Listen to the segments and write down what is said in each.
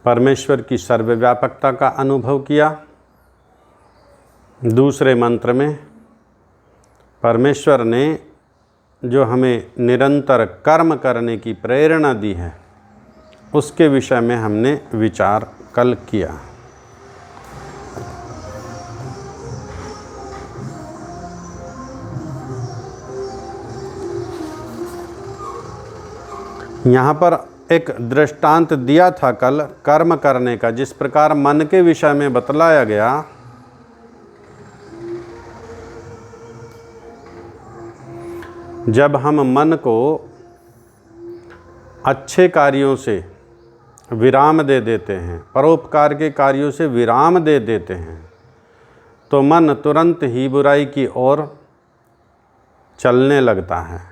परमेश्वर की सर्वव्यापकता का अनुभव किया। दूसरे मंत्र में परमेश्वर ने जो हमें निरंतर कर्म करने की प्रेरणा दी है उसके विषय में हमने विचार कल किया। यहाँ पर एक दृष्टांत दिया था कल कर्म करने का, जिस प्रकार मन के विषय में बतलाया गया। जब हम मन को अच्छे कार्यों से विराम दे देते हैं, परोपकार के कार्यों से विराम दे देते हैं, तो मन तुरंत ही बुराई की ओर चलने लगता है।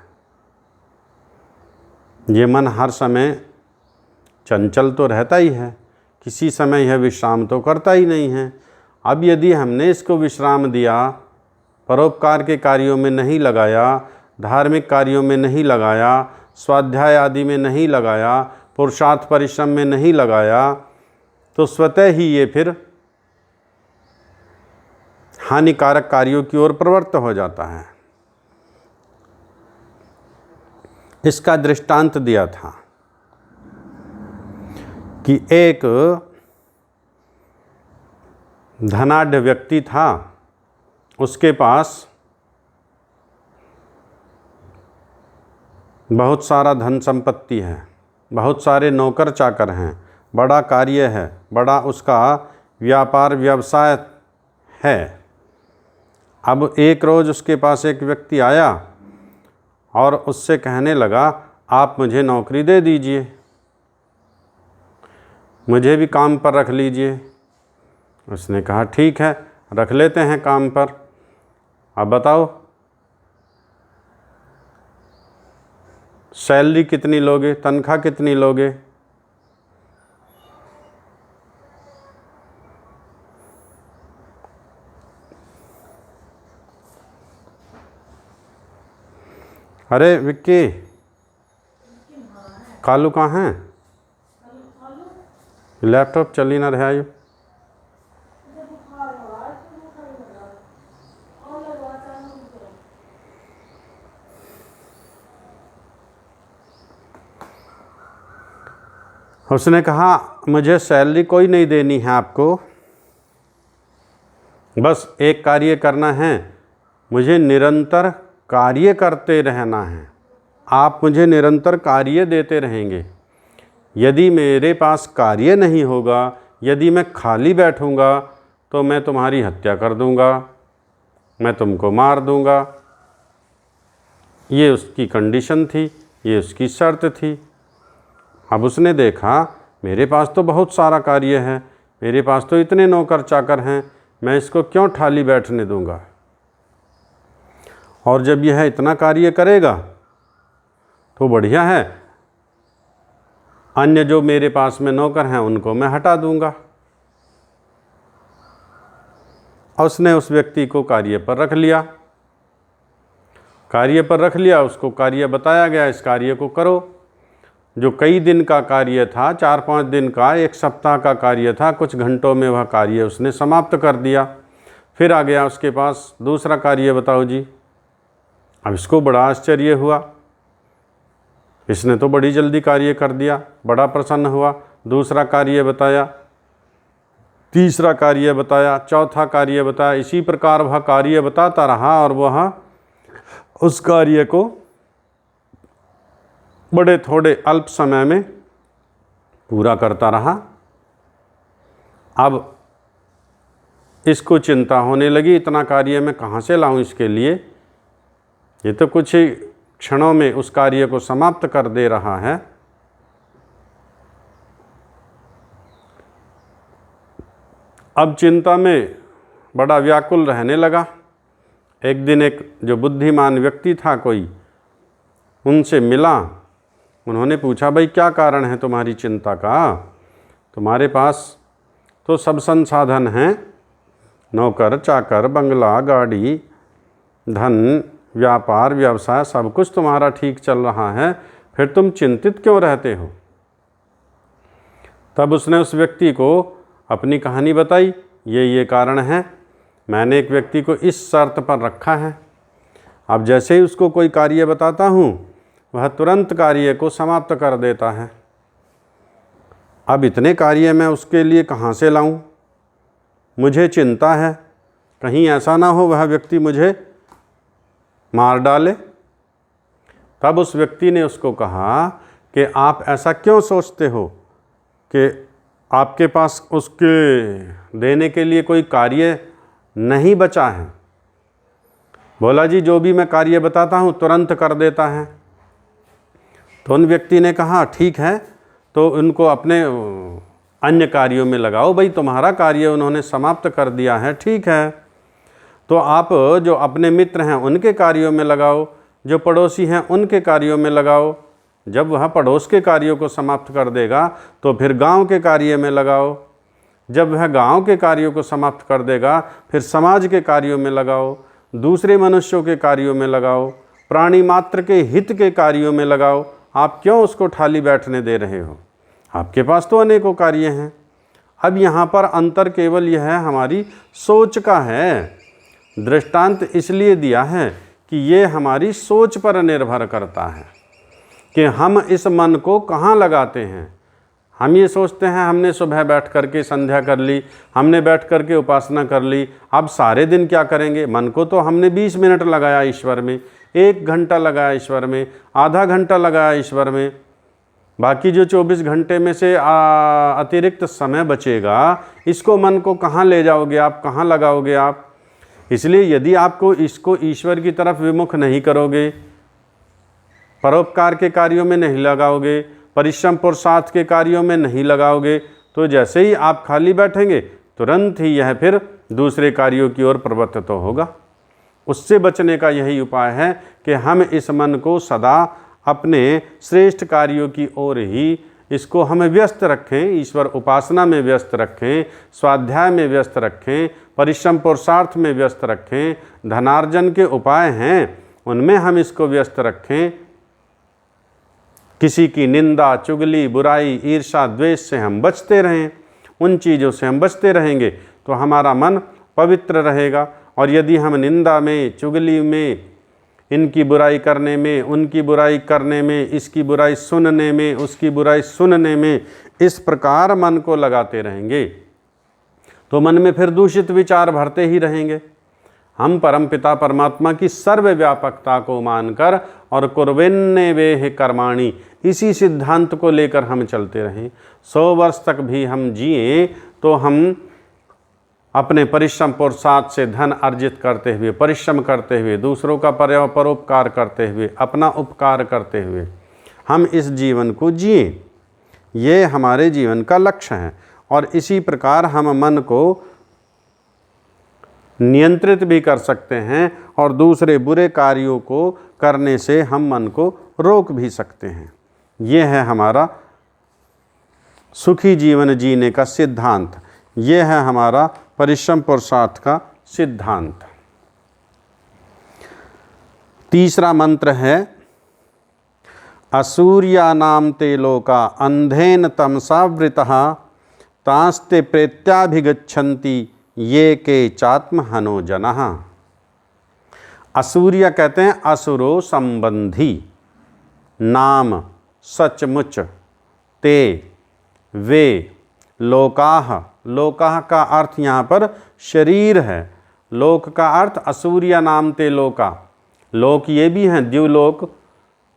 ये मन हर समय चंचल तो रहता ही है, किसी समय यह विश्राम तो करता ही नहीं है। अब यदि हमने इसको विश्राम दिया, परोपकार के कार्यों में नहीं लगाया, धार्मिक कार्यों में नहीं लगाया, स्वाध्याय आदि में नहीं लगाया, पुरुषार्थ परिश्रम में नहीं लगाया, तो स्वतः ही ये फिर हानिकारक कार्यों की ओर प्रवृत्त हो जाता है। इसका दृष्टांत दिया था कि एक धनाढ्य व्यक्ति था, उसके पास बहुत सारा धन संपत्ति है, बहुत सारे नौकर चाकर हैं, बड़ा कार्य है, बड़ा उसका व्यापार व्यवसाय है। अब एक रोज़ उसके पास एक व्यक्ति आया और उससे कहने लगा, आप मुझे नौकरी दे दीजिए, मुझे भी काम पर रख लीजिए। उसने कहा ठीक है, रख लेते हैं काम पर। अब बताओ सैलरी कितनी लोगे, तनख्वाह कितनी लोगे? अरे विक्की, कालू कहाँ हैं? लैपटॉप चल ही ना रहा है। उसने कहा मुझे सैलरी कोई नहीं देनी है आपको, बस एक कार्य करना है, मुझे निरंतर कार्य करते रहना है। आप मुझे निरंतर कार्य देते रहेंगे। यदि मेरे पास कार्य नहीं होगा, यदि मैं खाली बैठूंगा, तो मैं तुम्हारी हत्या कर दूंगा, मैं तुमको मार दूंगा। ये उसकी कंडीशन थी, ये उसकी शर्त थी। अब उसने देखा मेरे पास तो बहुत सारा कार्य है, मेरे पास तो इतने नौकर चाकर हैं, मैं इसको क्यों खाली बैठने दूंगा? और जब यह इतना कार्य करेगा तो बढ़िया है, अन्य जो मेरे पास में नौकर हैं उनको मैं हटा दूंगा। और उसने उस व्यक्ति को कार्य पर रख लिया। कार्य पर रख लिया, उसको कार्य बताया गया, इस कार्य को करो। जो कई दिन का कार्य था, 4-5 दिन का, 1 सप्ताह का कार्य था, कुछ घंटों में वह कार्य उसने समाप्त कर दिया। फिर आ गया उसके पास दूसरा कार्य, बताओ जी। अब इसको बड़ा आश्चर्य हुआ, इसने तो बड़ी जल्दी कार्य कर दिया, बड़ा प्रसन्न हुआ। दूसरा कार्य बताया, तीसरा कार्य बताया, चौथा कार्य बताया। इसी प्रकार वह कार्य बताता रहा और वह उस कार्य को बड़े थोड़े अल्प समय में पूरा करता रहा। अब इसको चिंता होने लगी, इतना कार्य मैं कहाँ से लाऊं इसके लिए, ये तो कुछ ही क्षणों में उस कार्य को समाप्त कर दे रहा है। अब चिंता में बड़ा व्याकुल रहने लगा। एक दिन एक जो बुद्धिमान व्यक्ति था कोई, उनसे मिला। उन्होंने पूछा, भाई क्या कारण है तुम्हारी चिंता का? तुम्हारे पास तो सब संसाधन हैं, नौकर चाकर, बंगला, गाड़ी, धन, व्यापार व्यवसाय, सब कुछ तुम्हारा ठीक चल रहा है, फिर तुम चिंतित क्यों रहते हो? तब उसने उस व्यक्ति को अपनी कहानी बताई, ये कारण है, मैंने एक व्यक्ति को इस शर्त पर रखा है। अब जैसे ही उसको कोई कार्य बताता हूँ वह तुरंत कार्य को समाप्त कर देता है। अब इतने कार्य मैं उसके लिए कहाँ से लाऊं? मुझे चिंता है, कहीं ऐसा ना हो वह व्यक्ति मुझे मार डाले। तब उस व्यक्ति ने उसको कहा कि आप ऐसा क्यों सोचते हो कि आपके पास उसके देने के लिए कोई कार्य नहीं बचा है? बोला जी जो भी मैं कार्य बताता हूँ तुरंत कर देता है। तो उन व्यक्ति ने कहा ठीक है, तो उनको अपने अन्य कार्यों में लगाओ, भाई तुम्हारा कार्य उन्होंने समाप्त कर दिया है, ठीक है, तो आप जो अपने मित्र हैं उनके कार्यों में लगाओ, जो पड़ोसी हैं उनके कार्यों में लगाओ। जब वह पड़ोस के कार्यों को समाप्त कर देगा तो फिर गांव के कार्य में लगाओ, जब वह गांव के कार्यों को समाप्त कर देगा फिर समाज के कार्यों में लगाओ, दूसरे मनुष्यों के कार्यों में लगाओ, प्राणी मात्र के हित के कार्यों में लगाओ। आप क्यों उसको खाली बैठने दे रहे हो? आपके पास तो अनेकों कार्य हैं। अब यहाँ पर अंतर केवल यह है हमारी सोच का है। दृष्टांत इसलिए दिया है कि ये हमारी सोच पर निर्भर करता है कि हम इस मन को कहाँ लगाते हैं। हम ये सोचते हैं हमने सुबह बैठ करके संध्या कर ली, हमने बैठ करके उपासना कर ली, अब सारे दिन क्या करेंगे? मन को तो हमने 20 मिनट लगाया ईश्वर में, 1 घंटा लगाया ईश्वर में, आधा घंटा लगाया ईश्वर में, बाकी जो 24 घंटे में से अतिरिक्त समय बचेगा इसको मन को कहाँ ले जाओगे आप, कहाँ लगाओगे आप? इसलिए यदि आपको इसको ईश्वर की तरफ विमुख नहीं करोगे, परोपकार के कार्यों में नहीं लगाओगे, परिश्रम पुरुषार्थ के कार्यों में नहीं लगाओगे, तो जैसे ही आप खाली बैठेंगे तुरंत ही यह फिर दूसरे कार्यों की ओर प्रवृत्त तो होगा। उससे बचने का यही उपाय है कि हम इस मन को सदा अपने श्रेष्ठ कार्यों की ओर ही इसको हमें व्यस्त रखें, ईश्वर उपासना में व्यस्त रखें, स्वाध्याय में व्यस्त रखें, परिश्रम पुरुषार्थ में व्यस्त रखें, धनार्जन के उपाय हैं उनमें हम इसको व्यस्त रखें। किसी की निंदा, चुगली, बुराई, ईर्ष्या, द्वेष से हम बचते रहें, उन चीज़ों से हम बचते रहेंगे तो हमारा मन पवित्र रहेगा। और यदि हम निंदा में, चुगली में, इनकी बुराई करने में, उनकी बुराई करने में, इसकी बुराई सुनने में, उसकी बुराई सुनने में, इस प्रकार मन को लगाते रहेंगे तो मन में फिर दूषित विचार भरते ही रहेंगे। हम परमपिता परमात्मा की सर्वव्यापकता को मानकर और कुर्वेन्ने वेह कर्माणि, इसी सिद्धांत को लेकर हम चलते रहें। 100 वर्ष तक भी हम जिए तो हम अपने परिश्रम पुरुषार्थ से धन अर्जित करते हुए, परिश्रम करते हुए, दूसरों का परोपकार करते हुए, अपना उपकार करते हुए हम इस जीवन को जिए। ये हमारे जीवन का लक्ष्य है। और इसी प्रकार हम मन को नियंत्रित भी कर सकते हैं और दूसरे बुरे कार्यों को करने से हम मन को रोक भी सकते हैं। ये है हमारा सुखी जीवन जीने का सिद्धांत। ये है हमारा परिश्रम पुरुषार्थ का सिद्धांत। तीसरा मंत्र है असूर्यानाम ते लोका अंधेन तमसावृतः तास्ते प्रेत्याभिगच्छन्ति ये के चात्महनो जनः। असूर्य कहते हैं असुरो संबंधी, नाम सचमुच, ते वे, लोकाह, लोकाह का अर्थ यहाँ पर शरीर है। लोक का अर्थ असूर्य नाम ते लोका, लोक ये भी हैं, द्युलोक,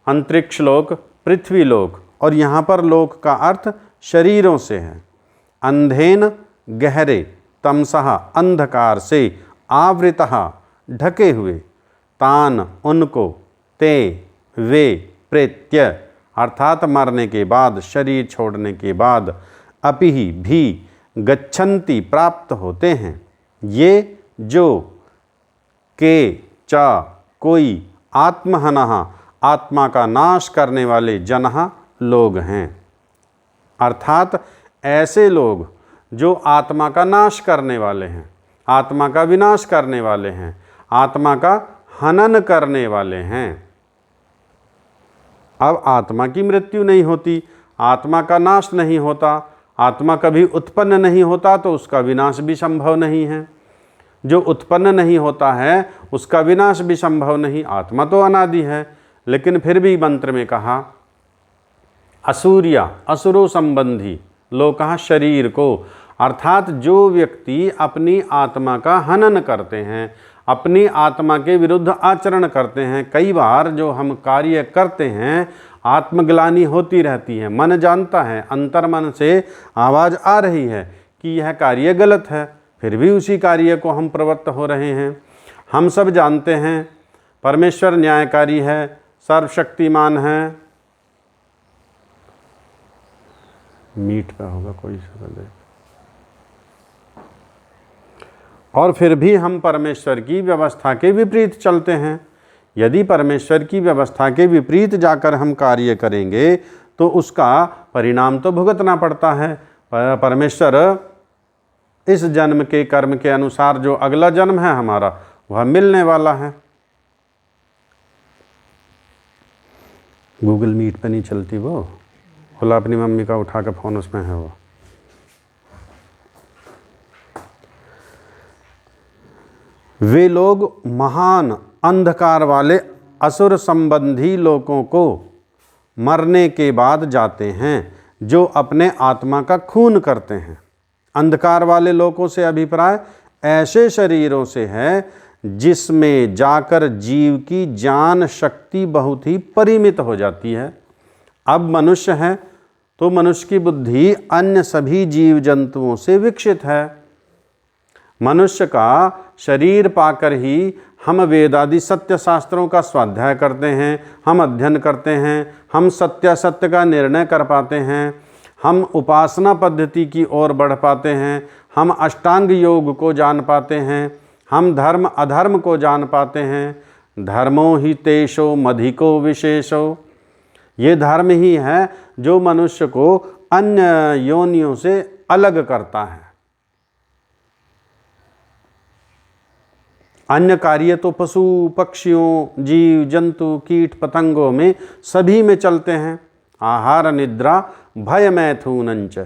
अंतरिक्ष लोक, पृथ्वी लोक, और यहाँ पर लोक का अर्थ शरीरों से है। अंधेन गहरे, तमसः अंधकार से, आवृतः ढके हुए, तान उनको, ते वे, प्रेत्य अर्थात मरने के बाद, शरीर छोड़ने के बाद, अपिहि भी, गच्छन्ति प्राप्त होते हैं, ये जो, के चा कोई, आत्महनः आत्मा का नाश करने वाले, जनः लोग हैं। अर्थात ऐसे लोग जो आत्मा का नाश करने वाले हैं, आत्मा का विनाश करने वाले हैं, आत्मा का हनन करने वाले हैं। अब आत्मा की मृत्यु नहीं होती, आत्मा का नाश नहीं होता, आत्मा कभी उत्पन्न नहीं होता तो उसका विनाश भी संभव नहीं है। जो उत्पन्न नहीं होता है उसका विनाश भी संभव नहीं। आत्मा तो अनादि है, लेकिन फिर भी मंत्र में कहा असूर्या, असुरो संबंधी लोकः शरीर को, अर्थात जो व्यक्ति अपनी आत्मा का हनन करते हैं, अपनी आत्मा के विरुद्ध आचरण करते हैं। कई बार जो हम कार्य करते हैं आत्मग्लानि होती रहती है, मन जानता है, अंतर मन से आवाज़ आ रही है कि यह कार्य गलत है, फिर भी उसी कार्य को हम प्रवृत्त हो रहे हैं। हम सब जानते हैं परमेश्वर न्यायकारी है, सर्वशक्तिमान है। मीट पे होगा कोई शब्द, और फिर भी हम परमेश्वर की व्यवस्था के विपरीत चलते हैं। यदि परमेश्वर की व्यवस्था के विपरीत जाकर हम कार्य करेंगे तो उसका परिणाम तो भुगतना पड़ता है। परमेश्वर इस जन्म के कर्म के अनुसार जो अगला जन्म है हमारा वह मिलने वाला है। गूगल मीट पे नहीं चलती वो, बोला अपनी मम्मी का उठा के फ़ोन, उसमें है वो। वे लोग महान अंधकार वाले असुर संबंधी लोगों को मरने के बाद जाते हैं जो अपने आत्मा का खून करते हैं। अंधकार वाले लोगों से अभिप्राय ऐसे शरीरों से है जिसमें जाकर जीव की ज्ञान शक्ति बहुत ही परिमित हो जाती है। अब मनुष्य है तो मनुष्य की बुद्धि अन्य सभी जीव जंतुओं से विकसित है। मनुष्य का शरीर पाकर ही हम वेदादि सत्य शास्त्रों का स्वाध्याय करते हैं, हम अध्ययन करते हैं, हम सत्यासत्य का निर्णय कर पाते हैं, हम उपासना पद्धति की ओर बढ़ पाते हैं, हम अष्टांग योग को जान पाते हैं, हम धर्म अधर्म को जान पाते हैं। धर्मो ही तेषो मधिको विशेषो, ये धर्म ही है जो मनुष्य को अन्य योनियों से अलग करता है। अन्य कार्य तो पशु पक्षियों, जीव जंतु, कीट पतंगों में सभी में चलते हैं। आहार निद्रा भय मैथुनंच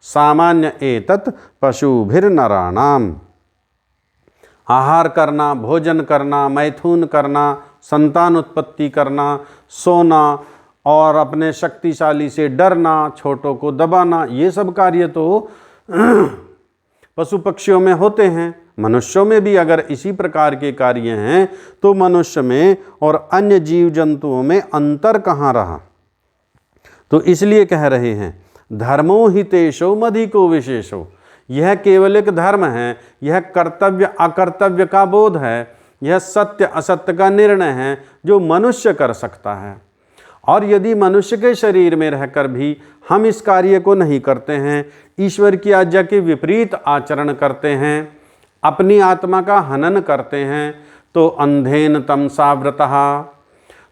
सामान्य एतत् पशुभिर्नराणाम। आहार करना, भोजन करना, मैथुन करना, संतान उत्पत्ति करना, सोना और अपने शक्तिशाली से डरना, छोटों को दबाना, ये सब कार्य तो पशु पक्षियों में होते हैं। मनुष्यों में भी अगर इसी प्रकार के कार्य हैं तो मनुष्य में और अन्य जीव जंतुओं में अंतर कहाँ रहा। तो इसलिए कह रहे हैं धर्मो हितेशो मधिको विशेषो, यह केवल एक धर्म है, यह कर्तव्य अकर्तव्य का बोध है, यह सत्य असत्य का निर्णय है जो मनुष्य कर सकता है। और यदि मनुष्य के शरीर में रहकर भी हम इस कार्य को नहीं करते हैं, ईश्वर की आज्ञा के विपरीत आचरण करते हैं, अपनी आत्मा का हनन करते हैं, तो अंधेन तमसा व्रतः,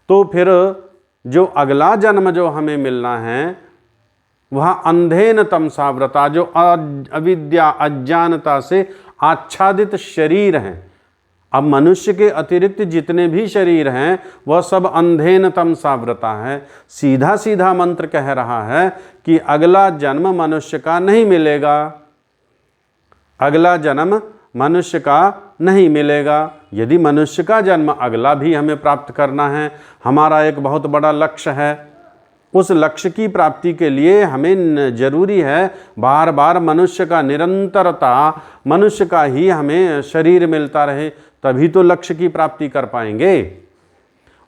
तो फिर जो अगला जन्म जो हमें मिलना है वह अंधेन तमसा व्रता, जो अविद्या अज्ञानता से आच्छादित शरीर हैं। अब मनुष्य के अतिरिक्त जितने भी शरीर हैं वह सब अंधेन तमसा व्रता है। सीधा सीधा मंत्र कह रहा है कि अगला जन्म मनुष्य का नहीं मिलेगा, अगला जन्म मनुष्य का नहीं मिलेगा। यदि मनुष्य का जन्म अगला भी हमें प्राप्त करना है, हमारा एक बहुत बड़ा लक्ष्य है, उस लक्ष्य की प्राप्ति के लिए हमें जरूरी है बार बार मनुष्य का निरंतरता, मनुष्य का ही हमें शरीर मिलता रहे, तभी तो लक्ष्य की प्राप्ति कर पाएंगे।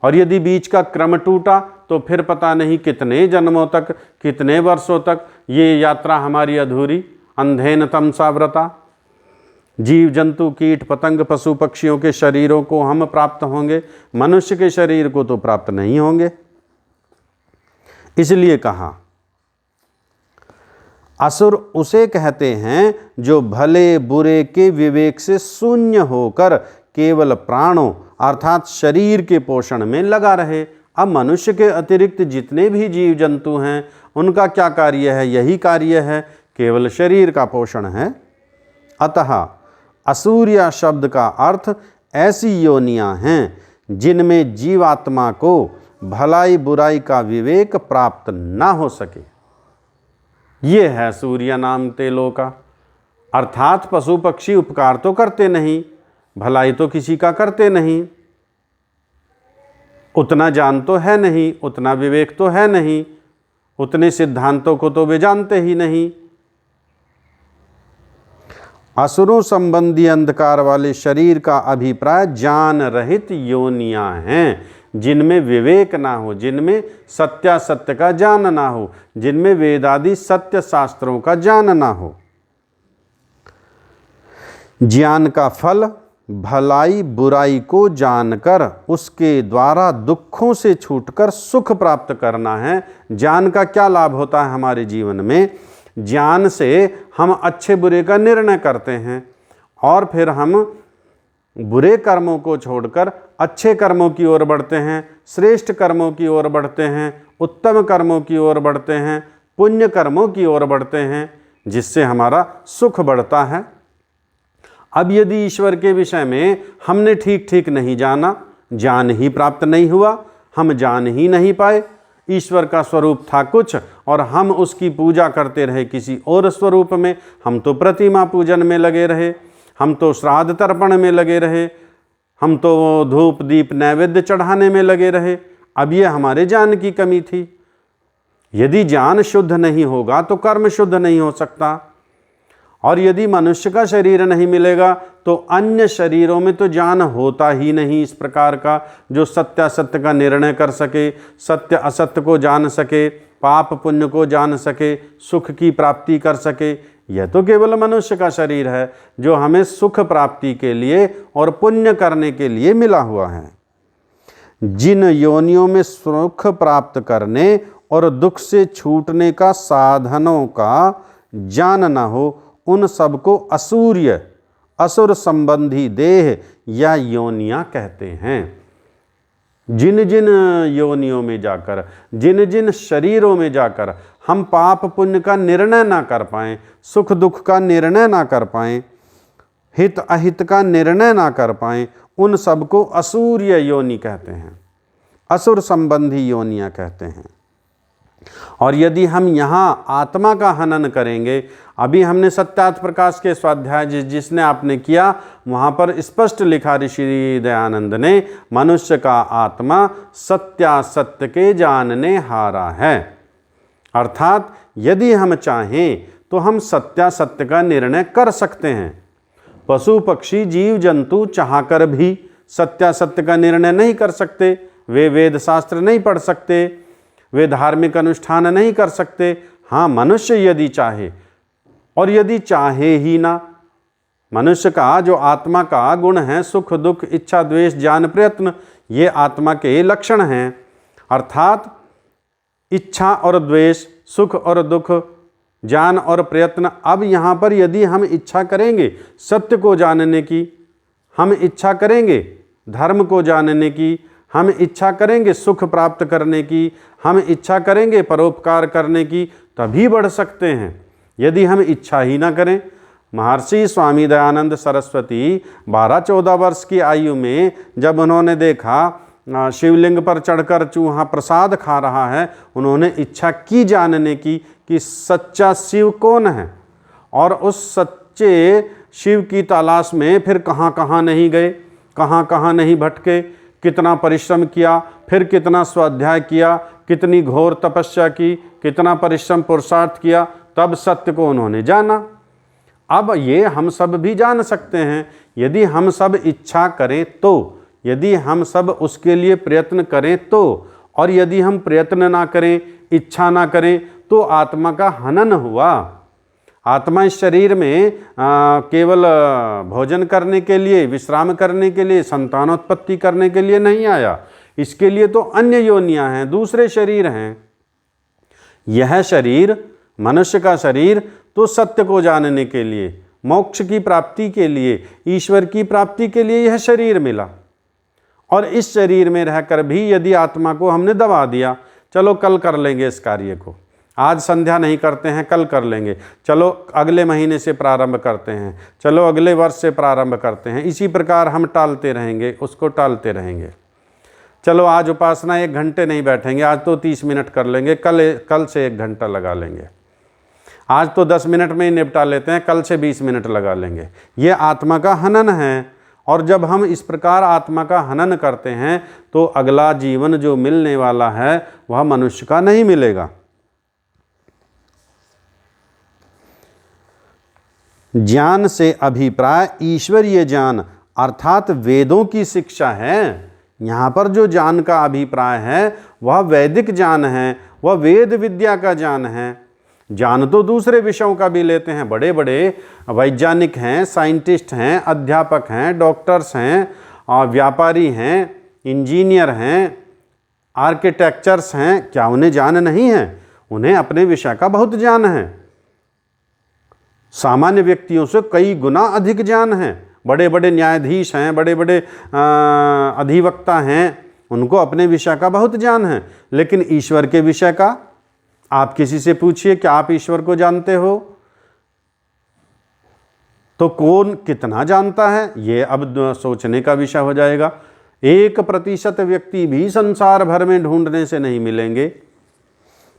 और यदि बीच का क्रम टूटा तो फिर पता नहीं कितने जन्मों तक, कितने वर्षों तक ये यात्रा हमारी अधूरी। अंधेन तमसा व्रता, जीव जंतु कीट पतंग पशु पक्षियों के शरीरों को हम प्राप्त होंगे, मनुष्य के शरीर को तो प्राप्त नहीं होंगे। इसलिए कहा असुर उसे कहते हैं जो भले बुरे के विवेक से शून्य होकर केवल प्राणों अर्थात शरीर के पोषण में लगा रहे। अब मनुष्य के अतिरिक्त जितने भी जीव जंतु हैं उनका क्या कार्य है? यही कार्य है, केवल शरीर का पोषण है। अतः असूर्या शब्द का अर्थ ऐसी योनियां हैं जिनमें जीवात्मा को भलाई बुराई का विवेक प्राप्त ना हो सके। ये है सूर्य नाम तेलों का। अर्थात पशु पक्षी उपकार तो करते नहीं, भलाई तो किसी का करते नहीं, उतना जान तो है नहीं, उतना विवेक तो है नहीं, उतने सिद्धांतों को तो वे जानते ही नहीं। असुरों संबंधी अंधकार वाले शरीर का अभिप्राय ज्ञान रहित योनियां हैं, जिनमें विवेक ना हो, जिनमें सत्यासत्य का ज्ञान ना हो, जिनमें वेदादि सत्य शास्त्रों का ज्ञान ना हो। ज्ञान का फल भलाई बुराई को जानकर उसके द्वारा दुखों से छूटकर सुख प्राप्त करना है। ज्ञान का क्या लाभ होता है हमारे जीवन में? ज्ञान से हम अच्छे बुरे का निर्णय करते हैं और फिर हम बुरे कर्मों को छोड़कर अच्छे कर्मों की ओर बढ़ते हैं, श्रेष्ठ कर्मों की ओर बढ़ते हैं, उत्तम कर्मों की ओर बढ़ते हैं, पुण्य कर्मों की ओर बढ़ते हैं, जिससे हमारा सुख बढ़ता है। अब यदि ईश्वर के विषय में हमने ठीक ठीक नहीं जाना, ज्ञान ही प्राप्त नहीं हुआ, हम जान ही नहीं पाए, ईश्वर का स्वरूप था कुछ और हम उसकी पूजा करते रहे किसी और स्वरूप में, हम तो प्रतिमा पूजन में लगे रहे, हम तो श्राद्ध तर्पण में लगे रहे, हम तो धूप दीप नैवेद्य चढ़ाने में लगे रहे। अब ये हमारे ज्ञान की कमी थी। यदि ज्ञान शुद्ध नहीं होगा तो कर्म शुद्ध नहीं हो सकता, और यदि मनुष्य का शरीर नहीं मिलेगा तो अन्य शरीरों में तो ज्ञान होता ही नहीं इस प्रकार का, जो सत्य असत्य का निर्णय कर सके, सत्य असत्य को जान सके, पाप पुण्य को जान सके, सुख की प्राप्ति कर सके। यह तो केवल मनुष्य का शरीर है जो हमें सुख प्राप्ति के लिए और पुण्य करने के लिए मिला हुआ है। जिन योनियों में सुख प्राप्त करने और दुख से छूटने का साधनों का ज्ञान न हो, उन सबको असूर्य असुर संबंधी देह या योनियां कहते हैं। जिन जिन योनियों में जाकर, जिन जिन शरीरों में जाकर हम पाप पुण्य का निर्णय ना कर पाएं, सुख दुख का निर्णय ना कर पाएं, हित अहित का निर्णय ना कर पाएं, उन सबको असूर्य योनि कहते हैं, असुर संबंधी योनियां कहते हैं। और यदि हम यहाँ आत्मा का हनन करेंगे, अभी हमने सत्यार्थ प्रकाश के स्वाध्याय जिसने आपने किया, वहाँ पर स्पष्ट लिखा ऋषि दयानंद ने, मनुष्य का आत्मा सत्यासत्य के जानने हारा है। अर्थात यदि हम चाहें तो हम सत्यासत्य का निर्णय कर सकते हैं। पशु पक्षी जीव जंतु चाहकर भी सत्यासत्य का निर्णय नहीं कर सकते, वे वेद शास्त्र नहीं पढ़ सकते, वे धार्मिक अनुष्ठान नहीं कर सकते। हाँ, मनुष्य यदि चाहे, और यदि चाहे ही ना, मनुष्य का जो आत्मा का गुण है, सुख दुख इच्छा द्वेष ज्ञान प्रयत्न, ये आत्मा के लक्षण हैं। अर्थात इच्छा और द्वेष, सुख और दुख, ज्ञान और प्रयत्न। अब यहाँ पर यदि हम इच्छा करेंगे सत्य को जानने की, हम इच्छा करेंगे धर्म को जानने की, हम इच्छा करेंगे सुख प्राप्त करने की, हम इच्छा करेंगे परोपकार करने की, तभी बढ़ सकते हैं। यदि हम इच्छा ही ना करें, महर्षि स्वामी दयानंद सरस्वती 12-14 वर्ष की आयु में जब उन्होंने देखा शिवलिंग पर चढ़कर चूहा प्रसाद खा रहा है, उन्होंने इच्छा की जानने की कि सच्चा शिव कौन है, और उस सच्चे शिव की तलाश में फिर कहाँ कहाँ नहीं गए, कहाँ कहाँ नहीं भटके, कितना परिश्रम किया, फिर कितना स्वाध्याय किया, कितनी घोर तपस्या की, कितना परिश्रम पुरुषार्थ किया, तब सत्य को उन्होंने जाना। अब ये हम सब भी जान सकते हैं, यदि हम सब इच्छा करें तो, यदि हम सब उसके लिए प्रयत्न करें तो, और यदि हम प्रयत्न ना करें, इच्छा ना करें, तो आत्मा का हनन हुआ। आत्मा इस शरीर में केवल भोजन करने के लिए, विश्राम करने के लिए, संतानोत्पत्ति करने के लिए नहीं आया। इसके लिए तो अन्य योनियां हैं, दूसरे शरीर हैं। यह शरीर, मनुष्य का शरीर, तो सत्य को जानने के लिए, मोक्ष की प्राप्ति के लिए, ईश्वर की प्राप्ति के लिए यह शरीर मिला। और इस शरीर में रहकर भी यदि आत्मा को हमने दबा दिया, चलो कल कर लेंगे इस कार्य को, आज संध्या नहीं करते हैं, कल कर लेंगे, चलो अगले महीने से प्रारंभ करते हैं, चलो अगले वर्ष से प्रारंभ करते हैं, इसी प्रकार हम टालते रहेंगे, उसको टालते रहेंगे। चलो आज उपासना 1 घंटे नहीं बैठेंगे, आज तो 30 मिनट कर लेंगे, कल से 1 घंटा लगा लेंगे। आज तो 10 मिनट में ही निपटा लेते हैं, कल से 20 मिनट लगा लेंगे। ये आत्मा का हनन है। और जब हम इस प्रकार आत्मा का हनन करते हैं तो अगला जीवन जो मिलने वाला है वह मनुष्य का नहीं मिलेगा। ज्ञान से अभिप्राय ईश्वरीय ज्ञान अर्थात वेदों की शिक्षा है। यहाँ पर जो ज्ञान का अभिप्राय है वह वैदिक ज्ञान है, वह वेद विद्या का ज्ञान है। ज्ञान तो दूसरे विषयों का भी लेते हैं, बड़े बड़े वैज्ञानिक हैं, साइंटिस्ट हैं, अध्यापक हैं, डॉक्टर्स हैं, व्यापारी हैं, इंजीनियर हैं, आर्किटेक्चर्स हैं। क्या उन्हें ज्ञान नहीं है? उन्हें अपने विषय का बहुत ज्ञान है। सामान्य व्यक्तियों से कई गुना अधिक ज्ञान है। बड़े बड़े न्यायाधीश हैं, बड़े बड़े अधिवक्ता हैं, उनको अपने विषय का बहुत ज्ञान है। लेकिन ईश्वर के विषय का आप किसी से पूछिए क्या आप ईश्वर को जानते हो, तो कौन कितना जानता है ये अब सोचने का विषय हो जाएगा। 1% व्यक्ति भी संसार भर में ढूंढने से नहीं मिलेंगे।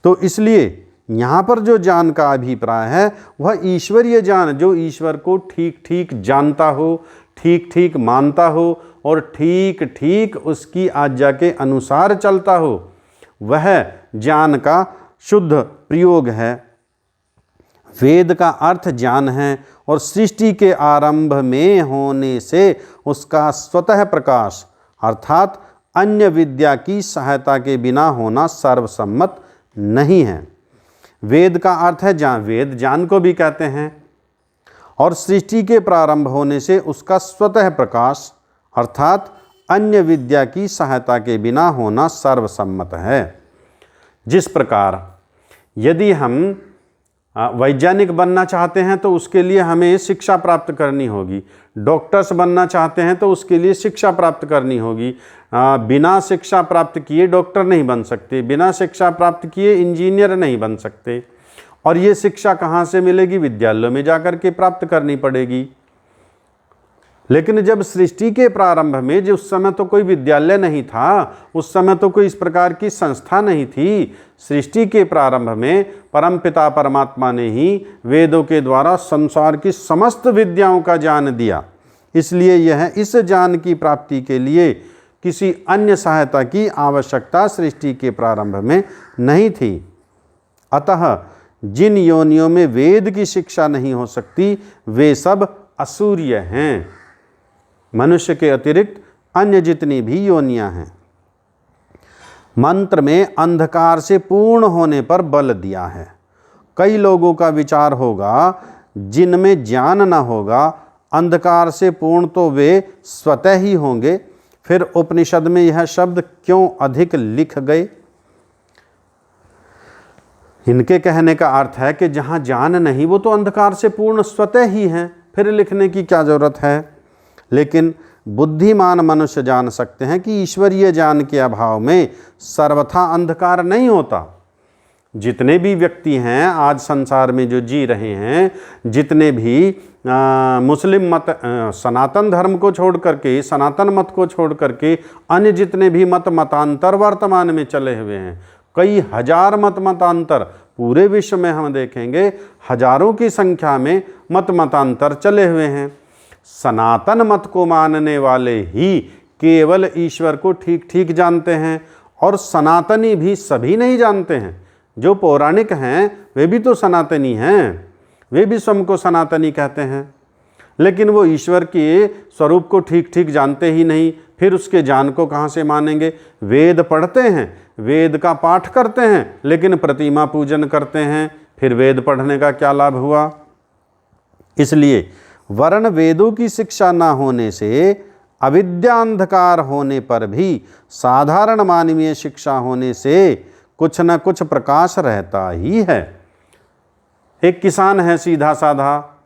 तो इसलिए यहाँ पर जो ज्ञान का अभिप्राय है वह ईश्वरीय ज्ञान, जो ईश्वर को ठीक ठीक जानता हो, ठीक ठीक मानता हो और ठीक ठीक उसकी आज्ञा के अनुसार चलता हो, वह ज्ञान का शुद्ध प्रयोग है। वेद का अर्थ ज्ञान है और सृष्टि के आरंभ में होने से उसका स्वतः प्रकाश अर्थात अन्य विद्या की सहायता के बिना होना सर्वसम्मत नहीं है। वेद का अर्थ है ज्ञान, वेद ज्ञान को भी कहते हैं। और सृष्टि के प्रारंभ होने से उसका स्वतः प्रकाश अर्थात अन्य विद्या की सहायता के बिना होना सर्वसम्मत है। जिस प्रकार यदि हम वैज्ञानिक बनना चाहते हैं तो उसके लिए हमें शिक्षा प्राप्त करनी होगी, डॉक्टर्स बनना चाहते हैं तो उसके लिए शिक्षा प्राप्त करनी होगी। बिना शिक्षा प्राप्त किए डॉक्टर नहीं बन सकते, बिना शिक्षा प्राप्त किए इंजीनियर नहीं बन सकते। और ये शिक्षा कहाँ से मिलेगी? विद्यालयों में जाकर के प्राप्त करनी पड़ेगी। लेकिन जब सृष्टि के प्रारंभ में, जो उस समय तो कोई विद्यालय नहीं था, उस समय तो कोई इस प्रकार की संस्था नहीं थी। सृष्टि के प्रारंभ में परमपिता परमात्मा ने ही वेदों के द्वारा संसार की समस्त विद्याओं का ज्ञान दिया। इसलिए यह इस ज्ञान की प्राप्ति के लिए किसी अन्य सहायता की आवश्यकता सृष्टि के प्रारंभ में नहीं थी। अतः जिन योनियों में वेद की शिक्षा नहीं हो सकती वे सब असूर्य हैं। मनुष्य के अतिरिक्त अन्य जितनी भी योनियां हैं। मंत्र में अंधकार से पूर्ण होने पर बल दिया है। कई लोगों का विचार होगा जिनमें ज्ञान न होगा, अंधकार से पूर्ण तो वे स्वतः ही होंगे, फिर उपनिषद में यह शब्द क्यों अधिक लिख गए? इनके कहने का अर्थ है कि जहाँ ज्ञान नहीं वो तो अंधकार से पूर्ण स्वतः ही हैं, फिर लिखने की क्या जरूरत है। लेकिन बुद्धिमान मनुष्य जान सकते हैं कि ईश्वरीय ज्ञान के अभाव में सर्वथा अंधकार नहीं होता। जितने भी व्यक्ति हैं आज संसार में जो जी रहे हैं, जितने भी मुस्लिम मत, सनातन धर्म को छोड़ करके, सनातन मत को छोड़ करके अन्य जितने भी मतांतर वर्तमान में चले हुए हैं, कई हजार मतांतर पूरे विश्व में हम देखेंगे हजारों की संख्या में मतांतर चले हुए हैं। सनातन मत को मानने वाले ही केवल ईश्वर को ठीक ठीक जानते हैं और सनातनी भी सभी नहीं जानते हैं। जो पौराणिक हैं वे भी तो सनातनी हैं, वे भी स्वयं को सनातनी कहते हैं, लेकिन वो ईश्वर के स्वरूप को ठीक ठीक जानते ही नहीं। फिर उसके ज्ञान को कहाँ से मानेंगे? वेद पढ़ते हैं, वेद का पाठ करते हैं, लेकिन प्रतिमा पूजन करते हैं, फिर वेद पढ़ने का क्या लाभ हुआ? इसलिए वर्ण वेदों की शिक्षा न होने से, अविद्या अंधकार होने पर भी, साधारण मानवीय शिक्षा होने से कुछ न कुछ प्रकाश रहता ही है। एक किसान है, सीधा साधा,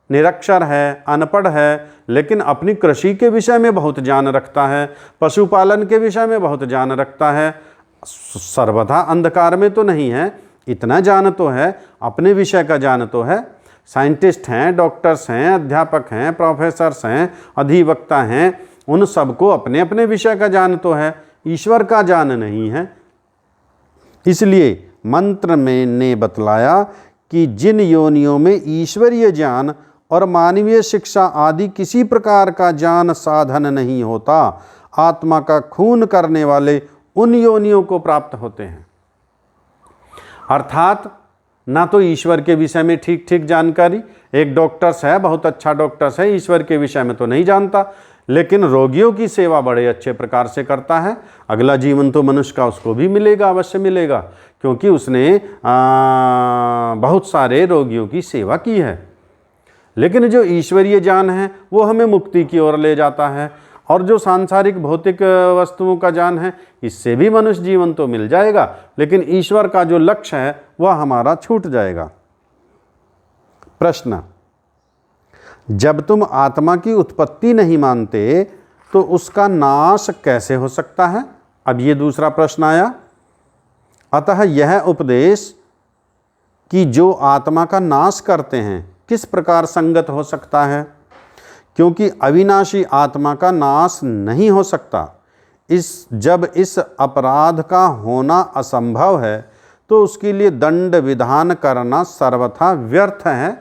निरक्षर है, अनपढ़ है, लेकिन अपनी कृषि के विषय में बहुत ज्ञान रखता है, पशुपालन के विषय में बहुत ज्ञान रखता है। सर्वथा अंधकार में तो नहीं है, इतना ज्ञान तो है, अपने विषय का ज्ञान तो है। साइंटिस्ट हैं, डॉक्टर्स हैं, अध्यापक हैं, प्रोफेसर्स हैं, अधिवक्ता हैं, उन सबको अपने अपने विषय का ज्ञान तो है, ईश्वर का ज्ञान नहीं है। इसलिए मंत्र में ने बतलाया कि जिन योनियों में ईश्वरीय ज्ञान और मानवीय शिक्षा आदि किसी प्रकार का ज्ञान साधन नहीं होता, आत्मा का खून करने वाले उन योनियों को प्राप्त होते हैं। अर्थात ना तो ईश्वर के विषय में ठीक ठीक जानकारी, एक डॉक्टर्स है, बहुत अच्छा डॉक्टर्स है, ईश्वर के विषय में तो नहीं जानता, लेकिन रोगियों की सेवा बड़े अच्छे प्रकार से करता है। अगला जीवन तो मनुष्य का उसको भी मिलेगा, अवश्य मिलेगा, क्योंकि उसने बहुत सारे रोगियों की सेवा की है। लेकिन जो ईश्वरीय ज्ञान है वो हमें मुक्ति की ओर ले जाता है, और जो सांसारिक भौतिक वस्तुओं का ज्ञान है इससे भी मनुष्य जीवन तो मिल जाएगा, लेकिन ईश्वर का जो लक्ष्य है वह हमारा छूट जाएगा। प्रश्न, जब तुम आत्मा की उत्पत्ति नहीं मानते तो उसका नाश कैसे हो सकता है? अब ये दूसरा प्रश्न आया। अतः यह उपदेश कि जो आत्मा का नाश करते हैं किस प्रकार संगत हो सकता है? क्योंकि अविनाशी आत्मा का नाश नहीं हो सकता। जब इस अपराध का होना असंभव है तो उसके लिए दंड विधान करना सर्वथा व्यर्थ है।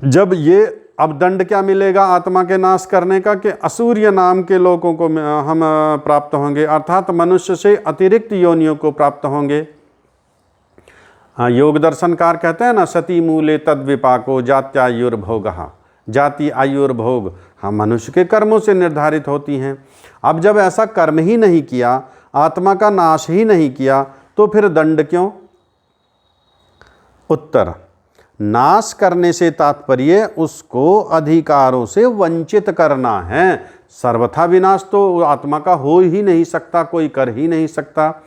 जब ये अब दंड क्या मिलेगा आत्मा के नाश करने का, कि असूर्य नाम के लोगों को हम प्राप्त होंगे, अर्थात मनुष्य से अतिरिक्त योनियों को प्राप्त होंगे। योग दर्शनकार कहते हैं ना, सती मूले तद विपाको जात्यायुर्भोगः, जाति आयुर्भोग हम मनुष्य के कर्मों से निर्धारित होती हैं। अब जब ऐसा कर्म ही नहीं किया, आत्मा का नाश ही नहीं किया, तो फिर दंड क्यों? उत्तर, नाश करने से तात्पर्य उसको अधिकारों से वंचित करना है। सर्वथा विनाश तो आत्मा का हो ही नहीं सकता, कोई कर ही नहीं सकता,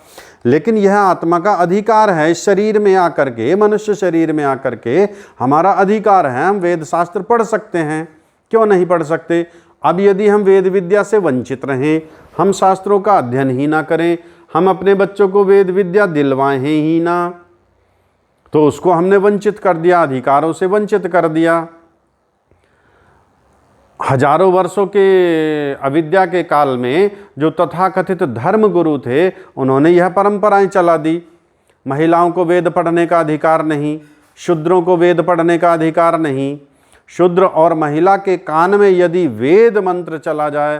लेकिन यह आत्मा का अधिकार है। इस शरीर में आकर के, मनुष्य शरीर में आकर के हमारा अधिकार है, हम वेद शास्त्र पढ़ सकते हैं, क्यों नहीं पढ़ सकते? अब यदि हम वेद विद्या से वंचित रहें, हम शास्त्रों का अध्ययन ही ना करें, हम अपने बच्चों को वेद विद्या दिलवाएं ही ना, तो उसको हमने वंचित कर दिया, अधिकारों से वंचित कर दिया। हजारों वर्षों के अविद्या के काल में जो तथाकथित धर्म गुरु थे, उन्होंने यह परंपराएं चला दी। महिलाओं को वेद पढ़ने का अधिकार नहीं, शूद्रों को वेद पढ़ने का अधिकार नहीं। शूद्र और महिला के कान में यदि वेद मंत्र चला जाए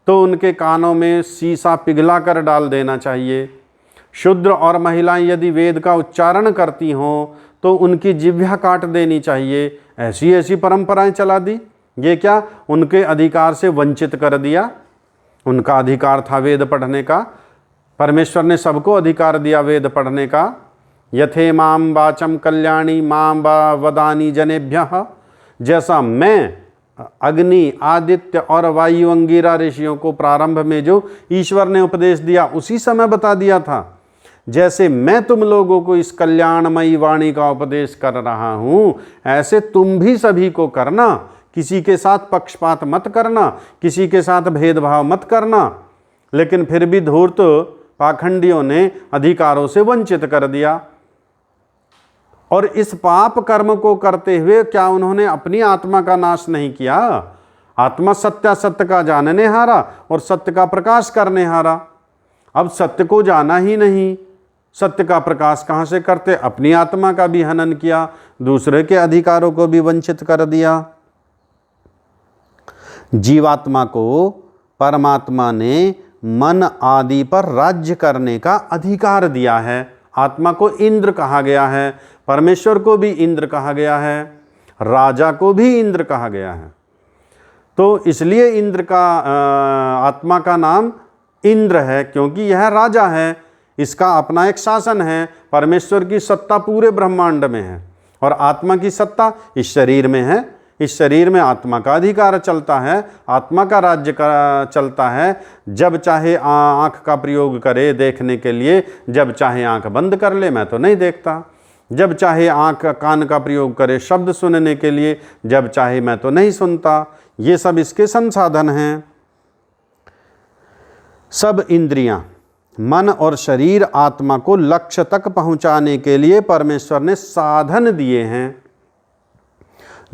तो उनके कानों में शीशा पिघला कर डाल देना चाहिए। शूद्र और महिलाएं यदि वेद का उच्चारण करती हों तो उनकी जिह्वा काट देनी चाहिए। ऐसी ऐसी परंपराएं चला दी। ये क्या? उनके अधिकार से वंचित कर दिया। उनका अधिकार था वेद पढ़ने का, परमेश्वर ने सबको अधिकार दिया वेद पढ़ने का। यथे माम वाचम कल्याणी माम वदानी जनेभ्यः, जैसा मैं अग्नि, आदित्य और वायु अंगिरा ऋषियों को प्रारंभ में जो ईश्वर ने उपदेश दिया उसी समय बता दिया था, जैसे मैं तुम लोगों को इस कल्याणमयी वाणी का उपदेश कर रहा हूँ, ऐसे तुम भी सभी को करना। किसी के साथ पक्षपात मत करना, किसी के साथ भेदभाव मत करना। लेकिन फिर भी धूर्त पाखंडियों ने अधिकारों से वंचित कर दिया। और इस पाप कर्म को करते हुए क्या उन्होंने अपनी आत्मा का नाश नहीं किया? आत्मा सत्य का जानने हारा और सत्य का प्रकाश करने हारा। अब सत्य को जाना ही नहीं, सत्य का प्रकाश कहाँ से करते? अपनी आत्मा का भी हनन किया, दूसरे के अधिकारों को भी वंचित कर दिया। जीवात्मा को परमात्मा ने मन आदि पर राज्य करने का अधिकार दिया है। आत्मा को इंद्र कहा गया है, परमेश्वर को भी इंद्र कहा गया है, राजा को भी इंद्र कहा गया है। तो इसलिए इंद्र का आत्मा का नाम इंद्र है, क्योंकि यह राजा है, इसका अपना एक शासन है। परमेश्वर की सत्ता पूरे ब्रह्मांड में है और आत्मा की सत्ता इस शरीर में है। इस शरीर में आत्मा का अधिकार चलता है, आत्मा का राज्य चलता है। जब चाहे आँख का प्रयोग करे देखने के लिए, जब चाहे आँख बंद कर ले, मैं तो नहीं देखता। जब चाहे आँख कान का प्रयोग करे शब्द सुनने के लिए, जब चाहे मैं तो नहीं सुनता। ये सब इसके संसाधन हैं। सब इंद्रियां, मन और शरीर आत्मा को लक्ष्य तक पहुंचाने के लिए परमेश्वर ने साधन दिए हैं।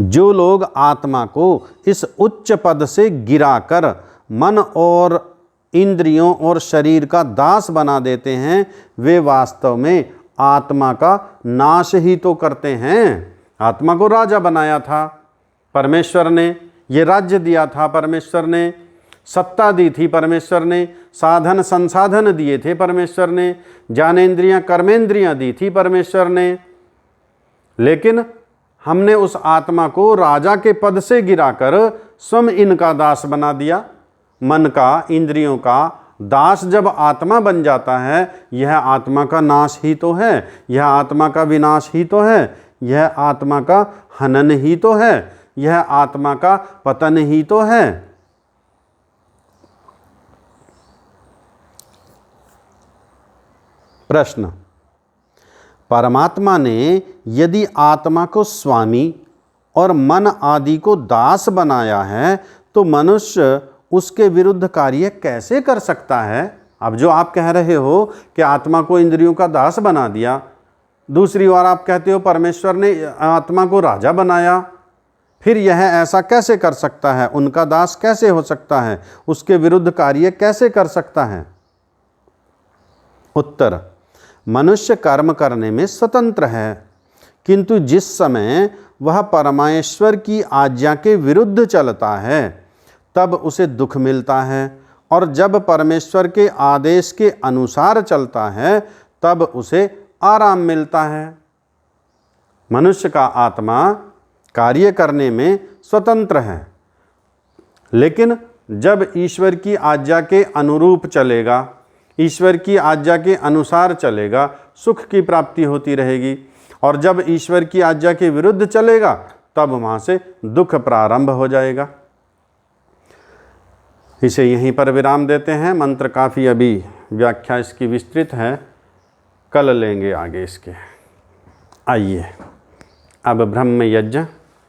जो लोग आत्मा को इस उच्च पद से गिराकर मन और इंद्रियों और शरीर का दास बना देते हैं, वे वास्तव में आत्मा का नाश ही तो करते हैं। आत्मा को राजा बनाया था परमेश्वर ने, ये राज्य दिया था परमेश्वर ने, सत्ता दी थी परमेश्वर ने, साधन संसाधन दिए थे परमेश्वर ने, ज्ञानेंद्रियां कर्मेंद्रियां दी थी परमेश्वर ने। लेकिन हमने उस आत्मा को राजा के पद से गिराकर स्वयं इनका दास बना दिया। मन का, इंद्रियों का दास जब आत्मा बन जाता है, यह आत्मा का नाश ही तो है, यह आत्मा का विनाश ही तो है, यह आत्मा का हनन ही तो है, यह आत्मा का पतन ही तो है। प्रश्न, परमात्मा ने यदि आत्मा को स्वामी और मन आदि को दास बनाया है, तो मनुष्य उसके विरुद्ध कार्य कैसे कर सकता है? अब जो आप कह रहे हो कि आत्मा को इंद्रियों का दास बना दिया, दूसरी ओर आप कहते हो परमेश्वर ने आत्मा को राजा बनाया, फिर यह ऐसा कैसे कर सकता है? उनका दास कैसे हो सकता है? उसके विरुद्ध कार्य कैसे कर सकता है? उत्तर, मनुष्य कर्म करने में स्वतंत्र है, किंतु जिस समय वह परमेश्वर की आज्ञा के विरुद्ध चलता है तब उसे दुख मिलता है, और जब परमेश्वर के आदेश के अनुसार चलता है तब उसे आराम मिलता है। मनुष्य का आत्मा कार्य करने में स्वतंत्र है, लेकिन जब ईश्वर की आज्ञा के अनुरूप चलेगा, ईश्वर की आज्ञा के अनुसार चलेगा, सुख की प्राप्ति होती रहेगी, और जब ईश्वर की आज्ञा के विरुद्ध चलेगा तब वहाँ से दुख प्रारंभ हो जाएगा। इसे यहीं पर विराम देते हैं। मंत्र काफ़ी अभी व्याख्या इसकी विस्तृत है, कल लेंगे आगे इसके। आइए अब ब्रह्म यज्ञ